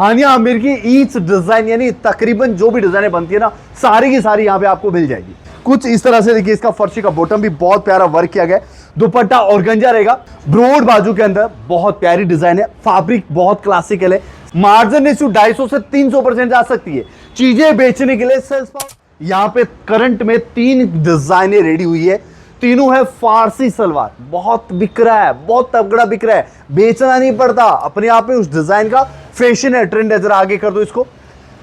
हानिया आमिर की each design यानी तकरीबन जो भी डिजाइने बनती है ना, सारी की सारी यहाँ पे आपको मिल जाएगी। कुछ इस तरह से देखिए, इसका फर्शी का बॉटम भी बहुत प्यारा वर्क किया गया है, दुपट्टा ऑर्गेंजा रहेगा, ब्रॉड बाजू के अंदर बहुत प्यारी डिजाइन है, फैब्रिक बहुत क्लासिकल है। मार्जिन इशू 250 से 300% जा सकती है। चीजें बेचने के लिए सेल्स पावर। यहाँ पे करंट में 3 डिजाइने रेडी हुई है, तीनों है फारसी सलवार, बहुत बिक रहा है, बहुत तगड़ा बिक रहा है, बेचना नहीं पड़ता, अपने आप में उस डिजाइन का फैशन है, ट्रेंड है। जरा आगे कर दो इसको।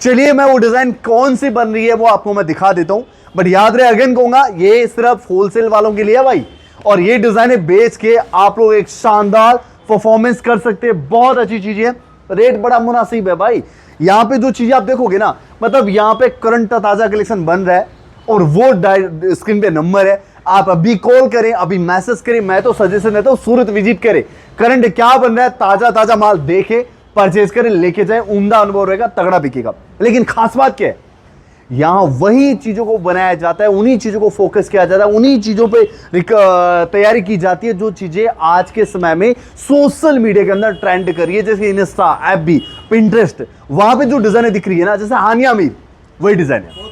चलिए मैं वो डिजाइन कौन सी बन रही है वो आपको मैं दिखा देता हूं, बट याद रहे अगेन कहूंगा ये सिर्फ होलसेल वालों के लिए है भाई, और ये डिजाइने बेच के आप लोग एक शानदार परफॉर्मेंस कर सकते हैं। बहुत अच्छी चीज है, रेट बड़ा मुनासिब है भाई। यहां पे जो चीजें आप देखोगे ना, मतलब यहां पे करंट ताजा कलेक्शन बन रहा है और वो स्क्रीन पे नंबर है, आप अभी कॉल करें, अभी मैसेज करें, मैं तो सजेशन देता हूं सूरत विजिट करें, करंट क्या बन रहा है, ताजा ताजा माल देखे, परचेज करें, लेके जाए, उम्दा अनुभव रहेगा, तगड़ा बिकेगा। लेकिन खास बात क्या है, यहां वही चीजों को बनाया जाता है, उन्हीं चीजों को फोकस किया जाता है, उन्हीं चीजों पे तैयारी की जाती है जो चीजें आज के समय में सोशल मीडिया के अंदर ट्रेंड कर रही है, जैसे इंस्टा, एफबी, पिंटरेस्ट। वहां पे जो डिजाइने दिख रही है ना, जैसे हानिया आमिर, वही डिजाइन है,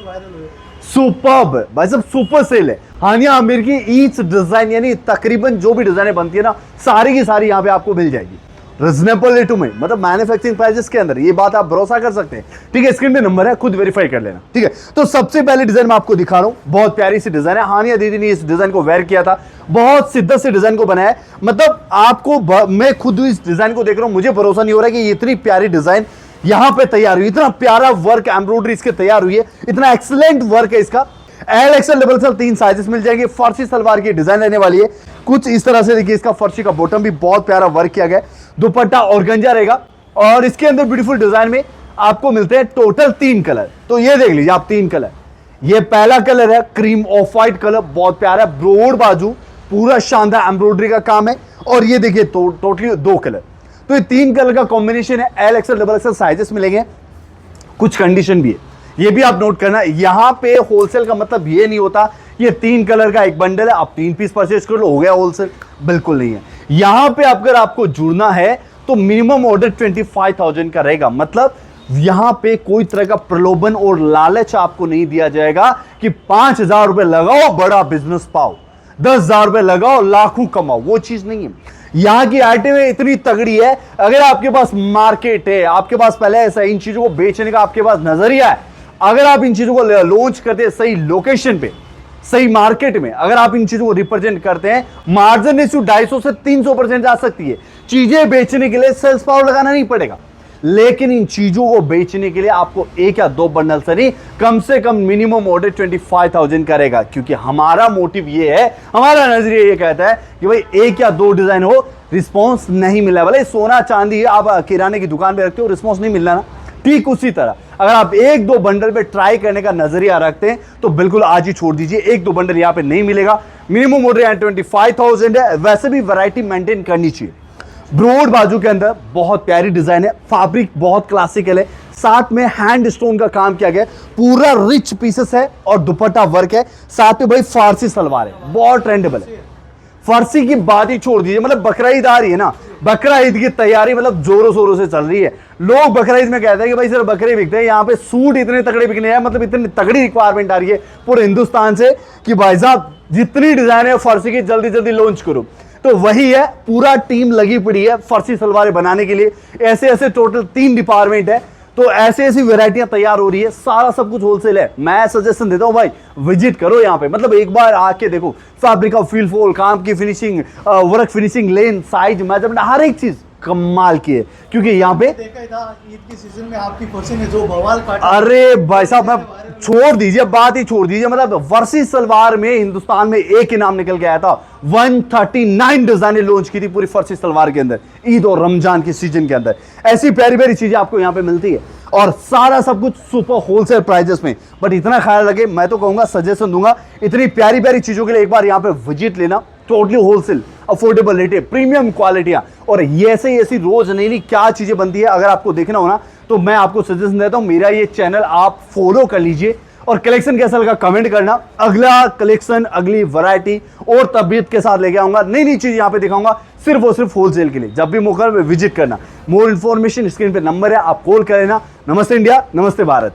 सुपर्ब भाई साहब, सुपर सेल है। हानिया आमिर की ईच डिजाइन यानी तकरीबन जो भी डिजाइने बनती है ना, सारी की सारी यहां पे आपको मिल जाएगी रीजनेबल रेट में, मतलब मैन्युफैक्चरिंग प्राइसेस के अंदर। ये बात आप भरोसा कर सकते हैं, ठीक है। स्क्रीन पे नंबर है, खुद वेरीफाई कर लेना, ठीक है। तो सबसे पहले डिजाइन मैं आपको दिखा रहा हूं, बहुत प्यारी सी डिजाइन है, हानिया दीदी ने इस डिजाइन को वेयर किया था, बहुत शिद्दत से डिजाइन को बनाया है। मतलब आपको मैं खुद इस डिजाइन को देख रहा हूं, मुझे भरोसा नहीं हो रहा है कि ये इतनी प्यारी डिजाइन यहां पे तैयार हुई, इतना प्यारा वर्क एम्ब्रॉयडरी इसके तैयार हुई है, इतना एक्सीलेंट वर्क है इसका। L XL double XL 3 sizes मिल जाएंगे। फर्शी सलवार की डिजाइन रहने वाली है, कुछ इस तरह से देखिए, इसका फर्शी का बॉटम भी बहुत प्यारा वर्क किया गया है, दुपट्टा ऑर्गेंजा रहेगा, और इसके अंदर ब्यूटीफुल डिजाइन में आपको मिलते हैं टोटल 3 कलर। तो ये देख लीजिए आप 3 कलर, ये पहला कलर है क्रीम ऑफ व्हाइट कलर, बहुत प्यारा, ब्रॉड बाजू, पूरा शानदार एम्ब्रॉयडरी का काम है, और ये देखिए टोटली 2 कलर। तो ये 3 कलर का कॉम्बिनेशन है, L XL double XL sizes मिलेंगे, कुछ कंडीशन भी है, ये भी आप नोट करना। यहां पे होलसेल का मतलब ये नहीं होता ये 3 कलर का एक बंडल है, आप 3 पीस परचेज कर लो, हो गया होलसेल, बिल्कुल नहीं है। यहां पे अगर आपको जुड़ना है तो मिनिमम ऑर्डर 25,000 का रहेगा, मतलब यहां पे कोई तरह का प्रलोभन और लालच आपको नहीं दिया जाएगा कि 5,000 रुपए लगाओ बड़ा बिजनेस पाओ, 10,000 रुपए लगाओ लाखों कमाओ, वो चीज नहीं है। यहां की आइटम इतनी तगड़ी है, अगर आपके पास मार्केट है, आपके पास पहले ऐसा इन चीजों को बेचने का आपके पास नजरिया है, अगर आप इन चीजों को लॉन्च करते हैं सही लोकेशन पे, सही मार्केट में, अगर आप इन चीजों को रिप्रेजेंट करते हैं, मार्जिन इशू 250 से 300% जा सकती है। चीजें बेचने के लिए सेल्स पावर लगाना नहीं पड़ेगा, लेकिन इन चीजों को बेचने के लिए आपको 1 या 2 बंडल से नहीं, कम से कम मिनिमम ऑर्डर 25,000 करेगा, क्योंकि हमारा मोटिव ये है, हमारा नजरिया ये कहता है कि भाई 1 या 2 डिजाइन हो, रिस्पॉन्स नहीं मिला, भले सोना चांदी आप किराने की दुकान पे रखते हो, रिस्पॉन्स नहीं मिलना ना, ठीक उसी तरह अगर आप 1-2 बंडल पे ट्राई करने का नजरिया रखते हैं तो बिल्कुल आज ही छोड़ दीजिए, 1-2 बंडल यहां पे नहीं मिलेगा। मिनिमम ऑर्डर 25,000 है, वैसे भी वैरायटी मेंटेन करनी चाहिए। ब्रॉड बाजू के अंदर बहुत प्यारी डिजाइन है, फैब्रिक बहुत क्लासिकल है, साथ में हैंड स्टोन का काम किया गया, पूरा रिच पीसेस है और दुपट्टा वर्क है, साथ में भाई फारसी सलवार है, बहुत ट्रेंडेबल है। फर्सी की बात ही छोड़ दीजिए, मतलब बकरा ईद आ रही है ना, बकरा ईद की तैयारी मतलब जोरों शोरों से चल रही है। लोग बकरा ईद में कहते हैं कि भाई सिर्फ बकरे बिकते हैं, यहाँ पे सूट इतने तगड़े बिकने हैं, मतलब इतनी तगड़ी रिक्वायरमेंट आ रही है पूरे हिंदुस्तान से कि भाई साहब जितनी डिजाइन है फर्सी की जल्दी जल्दी लॉन्च करो। तो वही है, पूरा टीम लगी पड़ी है फर्सी सलवारें बनाने के लिए, ऐसे ऐसे टोटल 3 डिपार्टमेंट है, तो ऐसी ऐसी वैरायटियां तैयार हो रही है, सारा सब कुछ होलसेल है। मैं सजेशन देता हूं भाई विजिट करो यहाँ पे, मतलब एक बार आके देखो, फैब्रिक का फील फोल, काम की फिनिशिंग, वर्क फिनिशिंग, लेन, साइज, मेजरमेंट, हर एक चीज कमाल की है, क्योंकि यहाँ पे देखा था ईद के सीजन में आपकी फर्सी ने जो बवाल काटा। अरे भाई साहब मैं छोड़ दीजिए, बात ही छोड़ दीजिए, मतलब फर्सी सलवार में हिंदुस्तान में एक ही नाम निकल के आया था, 139 डिजाइने लॉन्च की थी पूरी फर्सी सलवार के अंदर, ईद और रमजान के सीजन के अंदर। ऐसी प्यारी प्यारी चीजें आपको यहाँ पे मिलती है और सारा सब कुछ सुपर होलसेल प्राइजेस में। बट इतना ख्याल रखे, मैं तो कहूंगा, सजेशन दूंगा, इतनी प्यारी प्यारी चीजों के लिए एक बार यहाँ पे विजिट लेना, टोटली होलसेल, अफोर्डेबल रेट है, प्रीमियम क्वालिटियां, और ये ऐसी रोज नई नई क्या चीजें बनती है, अगर आपको देखना हो ना तो मैं आपको सजेशन देता हूं, मेरा ये चैनल आप फॉलो कर लीजिए और कलेक्शन कैसा लगा कमेंट करना। अगला कलेक्शन, अगली वैरायटी और तबीयत के साथ लेके आऊंगा, नई नई चीज यहाँ पे दिखाऊंगा सिर्फ और सिर्फ होलसेल के लिए। जब भी मौका विजिट करना, मोर इन्फॉर्मेशन स्क्रीन पे नंबर है, आप कॉल कर लेना। नमस्ते इंडिया, नमस्ते भारत।